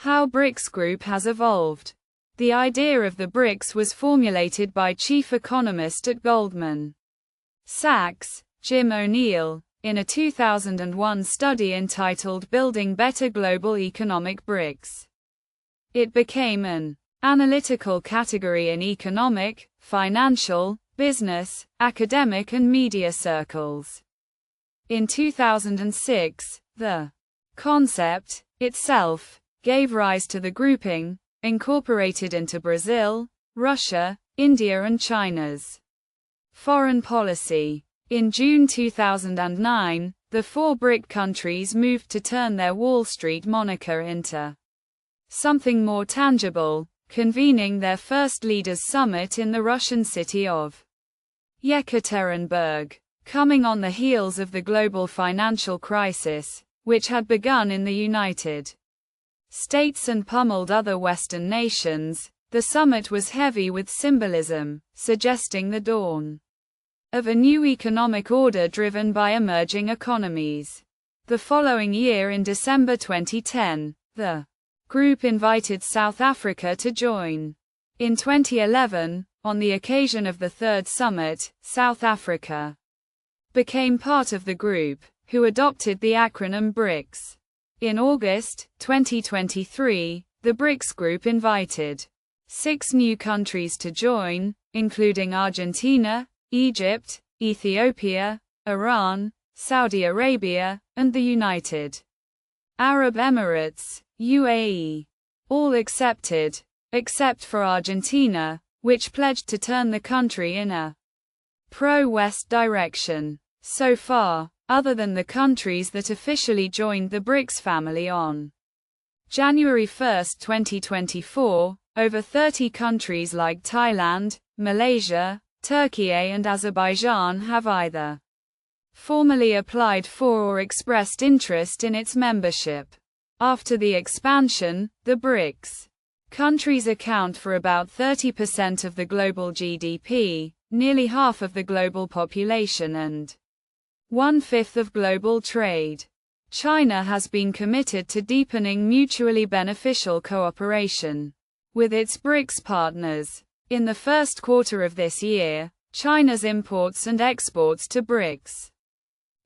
How BRICS Group has evolved. The idea of the BRICS was formulated by chief economist at Goldman Sachs, Jim O'Neill, in a 2001 study entitled Building Better Global Economic BRICS. It became an analytical category in economic, financial, business, academic and media circles. In 2006, the concept itself gave rise to the grouping, incorporated into Brazil, Russia, India and China's foreign policy. In June 2009, the 4 BRIC countries moved to turn their Wall Street moniker into something more tangible, convening their first leaders' summit in the Russian city of Yekaterinburg, coming on the heels of the global financial crisis, which had begun in the United States and pummeled other Western nations. The summit was heavy with symbolism, suggesting the dawn of a new economic order driven by emerging economies. The following year, in December 2010, the group invited South Africa to join. In 2011, on the occasion of the third summit, South Africa became part of the group, who adopted the acronym BRICS. In August 2023, the BRICS group invited 6 new countries to join, including Argentina, Egypt, Ethiopia, Iran, Saudi Arabia, and the United Arab Emirates, UAE. All accepted, except for Argentina, which pledged to turn the country in a pro-West direction. So far, other than the countries that officially joined the BRICS family on January 1, 2024, over 30 countries like Thailand, Malaysia, Turkey and Azerbaijan have either formally applied for or expressed interest in its membership. After the expansion, the BRICS countries account for about 30% of the global GDP, nearly half of the global population and 1/5 of global trade. China has been committed to deepening mutually beneficial cooperation with its BRICS partners. In the first quarter of this year, China's imports and exports to BRICS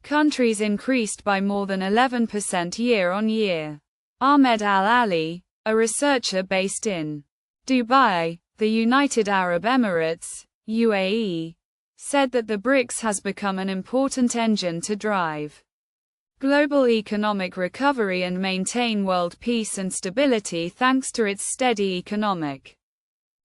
countries increased by more than 11% year-on-year. Ahmed Al-Ali, a researcher based in Dubai, the United Arab Emirates, UAE, said that the BRICS has become an important engine to drive global economic recovery and maintain world peace and stability thanks to its steady economic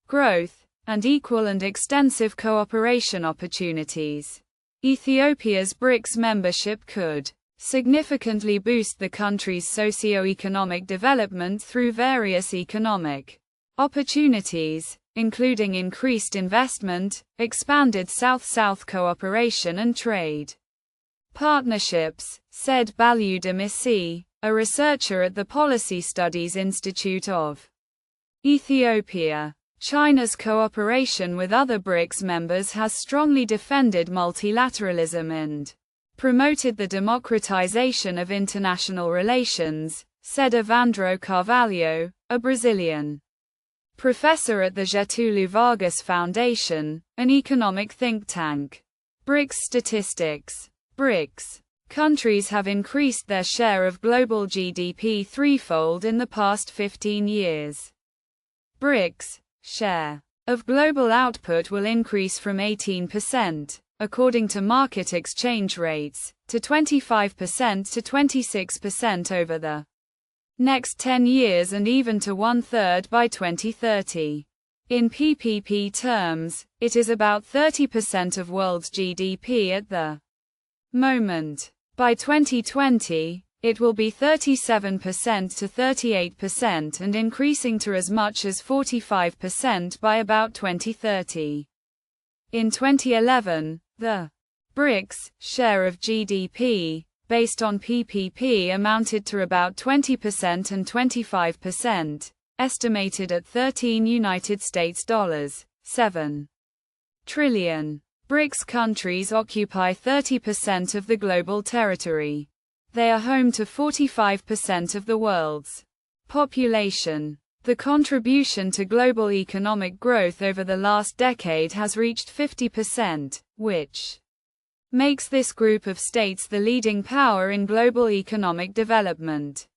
growth and equal and extensive cooperation opportunities. Ethiopia's BRICS membership could significantly boost the country's socio-economic development through various economic opportunities, including increased investment, expanded South-South cooperation and trade partnerships, said Balou Demissi, a researcher at the Policy Studies Institute of Ethiopia. China's cooperation with other BRICS members has strongly defended multilateralism and promoted the democratization of international relations, said Evandro Carvalho, a Brazilian professor at the Getúlio Vargas Foundation, an economic think tank. BRICS statistics. BRICS countries have increased their share of global GDP threefold in the past 15 years. BRICS share of global output will increase from 18%, according to market exchange rates, to 25% to 26% over the next 10 years and even to 1/3 by 2030. In PPP terms, it is about 30% of world's GDP at the moment. By 2020, it will be 37% to 38% and increasing to as much as 45% by about 2030. In 2011, the BRICS share of GDP, based on PPP, amounted to about 20% and 25%, estimated at $13.7 trillion. BRICS countries occupy 30% of the global territory. They are home to 45% of the world's Population. The contribution to global economic growth over the last decade has reached 50%, which makes this group of states the leading power in global economic development.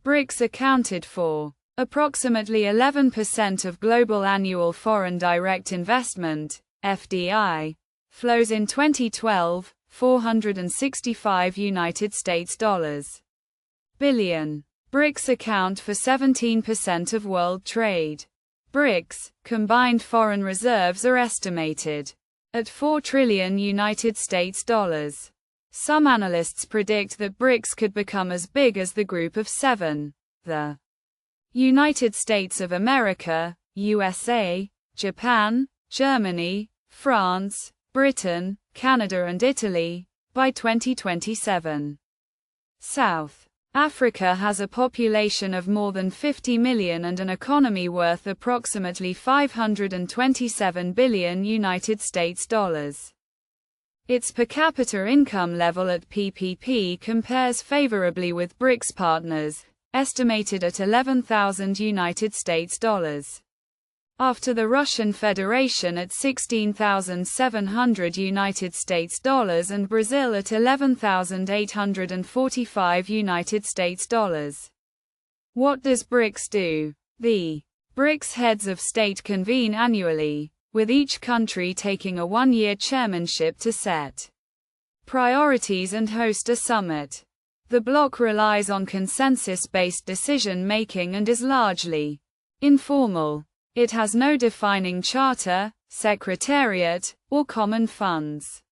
BRICS accounted for approximately 11% of global annual foreign direct investment, FDI, flows in 2012, $465 billion. BRICS account for 17% of world trade. BRICS combined foreign reserves are estimated at $4 trillion. Some analysts predict that BRICS could become as big as the Group of Seven: the United States of America, USA, Japan, Germany, France, Britain, Canada and Italy, by 2027. South Africa has a population of more than 50 million and an economy worth approximately $527 billion. Its per capita income level at PPP compares favorably with BRICS partners, estimated at $11,000. After the Russian Federation at $16,700 and Brazil at $11,845. What does BRICS do? The BRICS heads of state convene annually, with each country taking a one-year chairmanship to set priorities and host a summit. The bloc relies on consensus-based decision-making and is largely informal. It has no defining charter, secretariat, or common funds.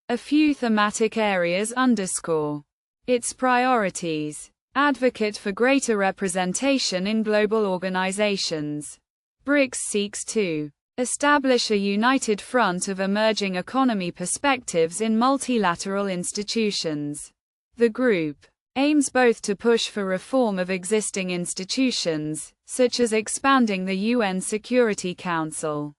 A few thematic areas underscore its priorities. Advocate for greater representation in global organizations. BRICS seeks to establish a united front of emerging economy perspectives in multilateral institutions. The group aims both to push for reform of existing institutions, such as expanding the UN Security Council,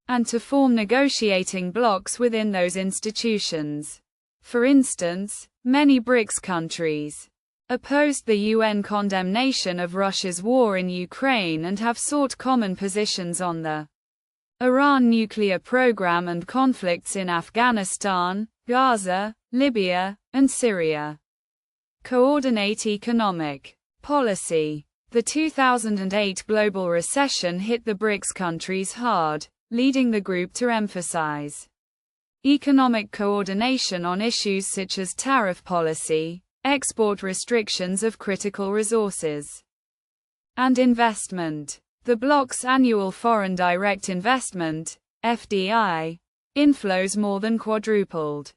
and to form negotiating blocs within those institutions. For instance, many BRICS countries opposed the UN condemnation of Russia's war in Ukraine and have sought common positions on the Iran nuclear program and conflicts in Afghanistan, Gaza, Libya, and Syria. Coordinate economic policy. The 2008 global recession hit the BRICS countries hard, leading the group to emphasize economic coordination on issues such as tariff policy, export restrictions of critical resources, and investment. The bloc's annual foreign direct investment, FDI, inflows more than quadrupled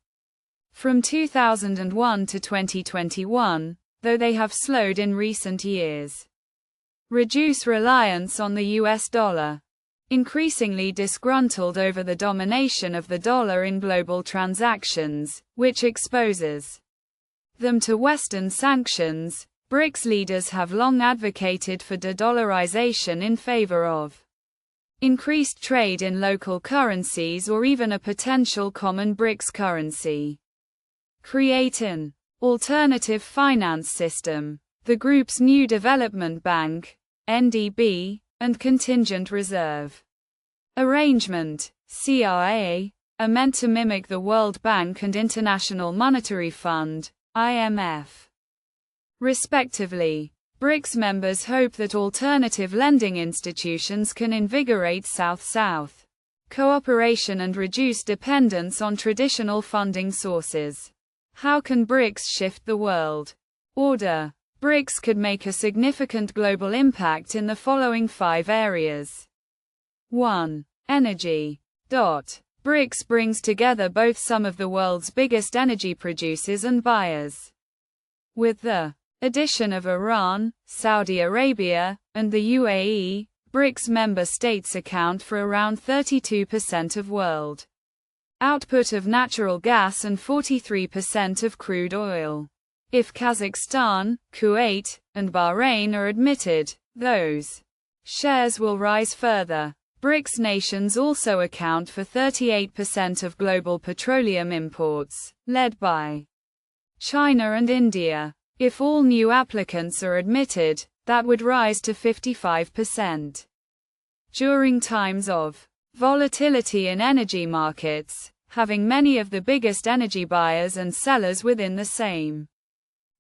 from 2001 to 2021, though they have slowed in recent years. Reduce reliance on the US dollar. Increasingly disgruntled over the domination of the dollar in global transactions, which exposes them to Western sanctions, BRICS leaders have long advocated for de-dollarization in favor of increased trade in local currencies or even a potential common BRICS currency. Create an alternative finance system. The group's new development bank, NDB, and contingent reserve arrangement, CRA, are meant to mimic the World Bank and International Monetary Fund, IMF, respectively. BRICS members hope that alternative lending institutions can invigorate South-South cooperation and reduce dependence on traditional funding sources. How can BRICS shift the world order? BRICS could make a significant global impact in the following 5 areas. 1. Energy. BRICS brings together both some of the world's biggest energy producers and buyers. With the addition of Iran, Saudi Arabia, and the UAE, BRICS member states account for around 32% of world output of natural gas and 43% of crude oil. If Kazakhstan, Kuwait, and Bahrain are admitted, those shares will rise further. BRICS nations also account for 38% of global petroleum imports, led by China and India. If all new applicants are admitted, that would rise to 55%. During times of volatility in energy markets, having many of the biggest energy buyers and sellers within the same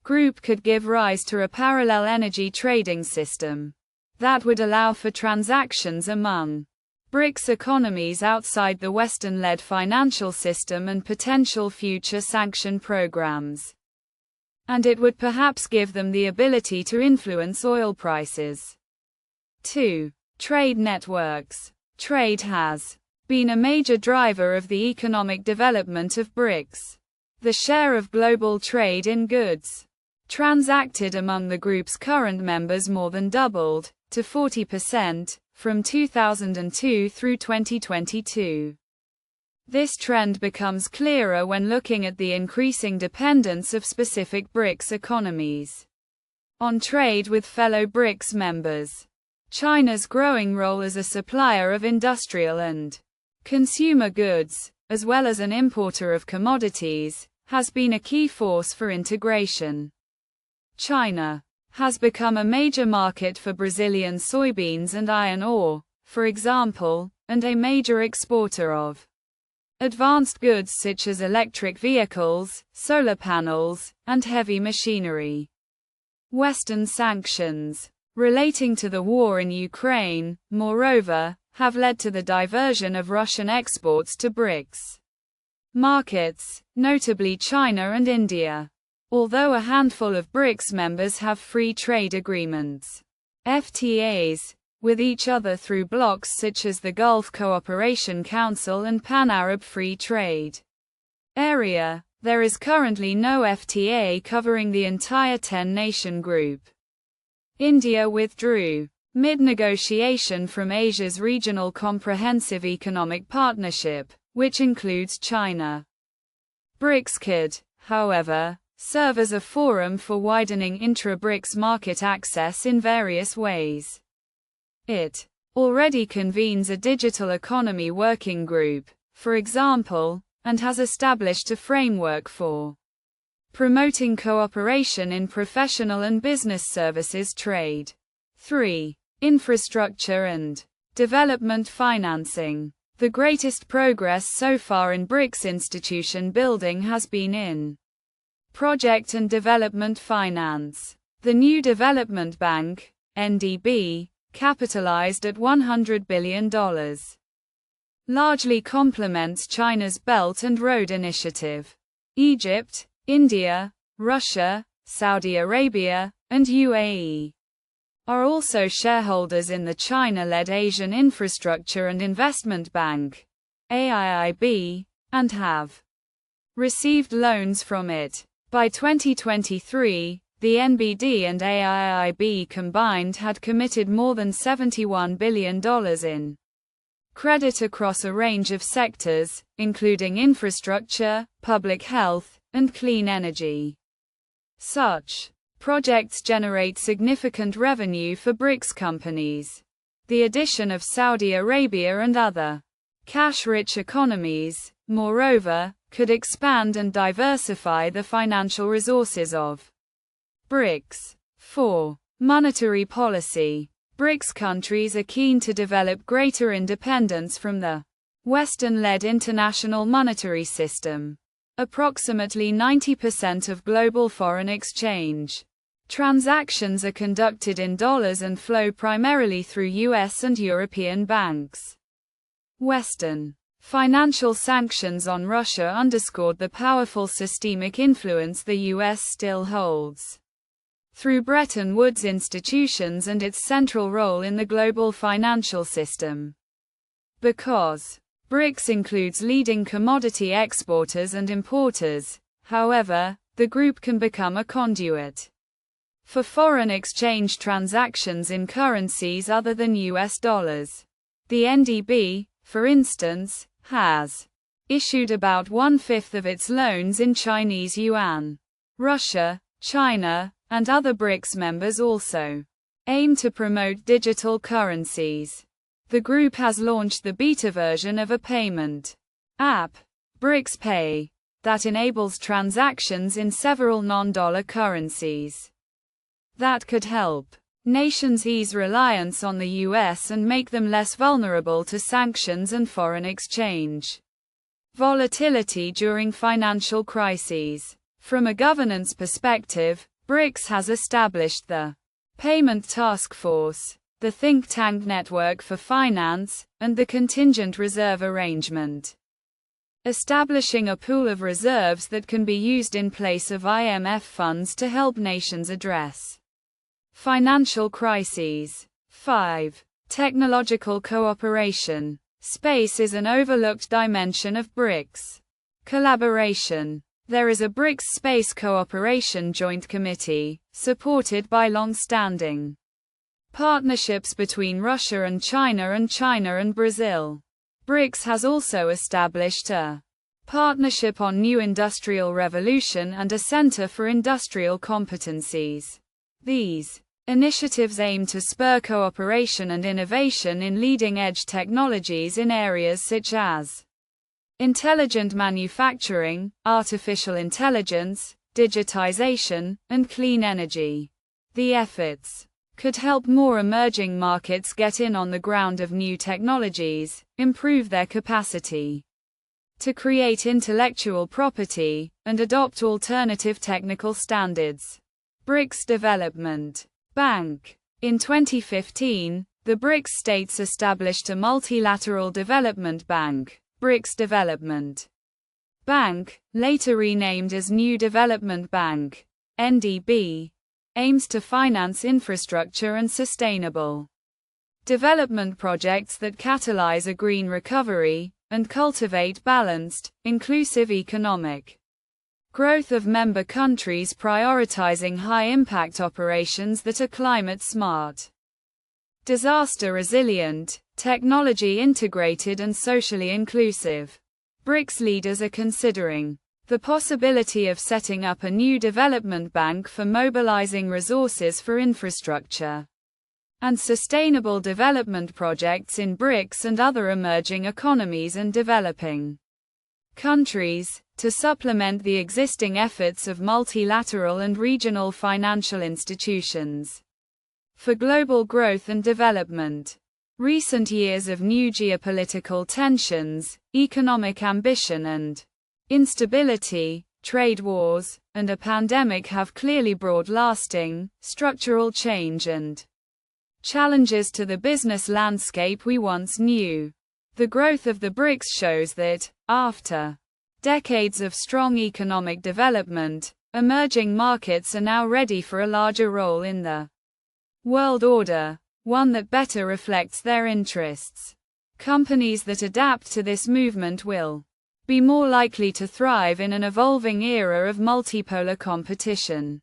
group could give rise to a parallel energy trading system that would allow for transactions among BRICS economies outside the Western-led financial system and potential future sanction programs. And it would perhaps give them the ability to influence oil prices. 2. Trade networks. Trade has been a major driver of the economic development of BRICS. The share of global trade in goods transacted among the group's current members more than doubled, to 40%, from 2002 through 2022. This trend becomes clearer when looking at the increasing dependence of specific BRICS economies on trade with fellow BRICS members. China's growing role as a supplier of industrial and consumer goods, as well as an importer of commodities, has been a key force for integration. China has become a major market for Brazilian soybeans and iron ore, for example, and a major exporter of advanced goods such as electric vehicles, solar panels, and heavy machinery. Western sanctions relating to the war in Ukraine, moreover, have led to the diversion of Russian exports to BRICS markets, notably China and India. Although a handful of BRICS members have free trade agreements, FTAs, with each other through blocs such as the Gulf Cooperation Council and Pan-Arab Free Trade Area, there is currently no FTA covering the entire 10-nation group. India withdrew mid-negotiation from Asia's Regional Comprehensive Economic Partnership, which includes China. BRICS could, however, serve as a forum for widening intra-BRICS market access in various ways. It already convenes a digital economy working group, for example, and has established a framework for promoting cooperation in professional and business services trade. 3. Infrastructure and development financing. The greatest progress so far in BRICS institution building has been in project and development finance. The new Development Bank, NDB, capitalized at $100 billion, largely complements China's Belt and Road Initiative. Egypt, India, Russia, Saudi Arabia, and UAE are also shareholders in the China-led Asian Infrastructure and Investment Bank, AIIB, and have received loans from it. By 2023, the NBD and AIIB combined had committed more than $71 billion in credit across a range of sectors, including infrastructure, public health, and clean energy. Such projects generate significant revenue for BRICS companies. The addition of Saudi Arabia and other cash-rich economies, moreover, could expand and diversify the financial resources of BRICS. 4. Monetary policy. BRICS countries are keen to develop greater independence from the Western-led international monetary system. Approximately 90% of global foreign exchange transactions are conducted in dollars and flow primarily through US and European banks. Western financial sanctions on Russia underscored the powerful systemic influence the US still holds through Bretton Woods institutions and its central role in the global financial system. Because BRICS includes leading commodity exporters and importers, however, the group can become a conduit for foreign exchange transactions in currencies other than US dollars. The NDB, for instance, has issued about 1/5 of its loans in Chinese yuan. Russia, China, and other BRICS members also aim to promote digital currencies. The group has launched the beta version of a payment app, BRICS Pay, that enables transactions in several non-dollar currencies. That could help Nations ease reliance on the US and make them less vulnerable to sanctions and foreign exchange volatility during financial crises. From a governance perspective, BRICS has established the Payment Task Force, the think tank network for finance, and the contingent reserve arrangement, establishing a pool of reserves that can be used in place of IMF funds to help nations address financial crises. 5. Technological cooperation. Space is an overlooked dimension of BRICS collaboration. There is a BRICS Space Cooperation Joint Committee, supported by long-standing partnerships between Russia and China and Brazil. BRICS has also established a partnership on new industrial revolution and a center for industrial competencies. These initiatives aim to spur cooperation and innovation in leading-edge technologies in areas such as intelligent manufacturing, artificial intelligence, digitization, and clean energy. The efforts could help more emerging markets get in on the ground of new technologies, improve their capacity to create intellectual property, and adopt alternative technical standards. BRICS Development Bank. In 2015, the BRICS states established a multilateral development bank, BRICS Development Bank, later renamed as New Development Bank, NDB, aims to finance infrastructure and sustainable development projects that catalyze a green recovery and cultivate balanced, inclusive economic growth of member countries, prioritizing high-impact operations that are climate-smart, disaster-resilient, technology-integrated and socially inclusive. BRICS leaders are considering the possibility of setting up a new development bank for mobilizing resources for infrastructure and sustainable development projects in BRICS and other emerging economies and developing countries, to supplement the existing efforts of multilateral and regional financial institutions for global growth and development. Recent years of new geopolitical tensions, economic ambition and instability, trade wars, and a pandemic have clearly brought lasting, structural change and challenges to the business landscape we once knew. The growth of the BRICS shows that, after decades of strong economic development, emerging markets are now ready for a larger role in the world order, one that better reflects their interests. Companies that adapt to this movement will be more likely to thrive in an evolving era of multipolar competition.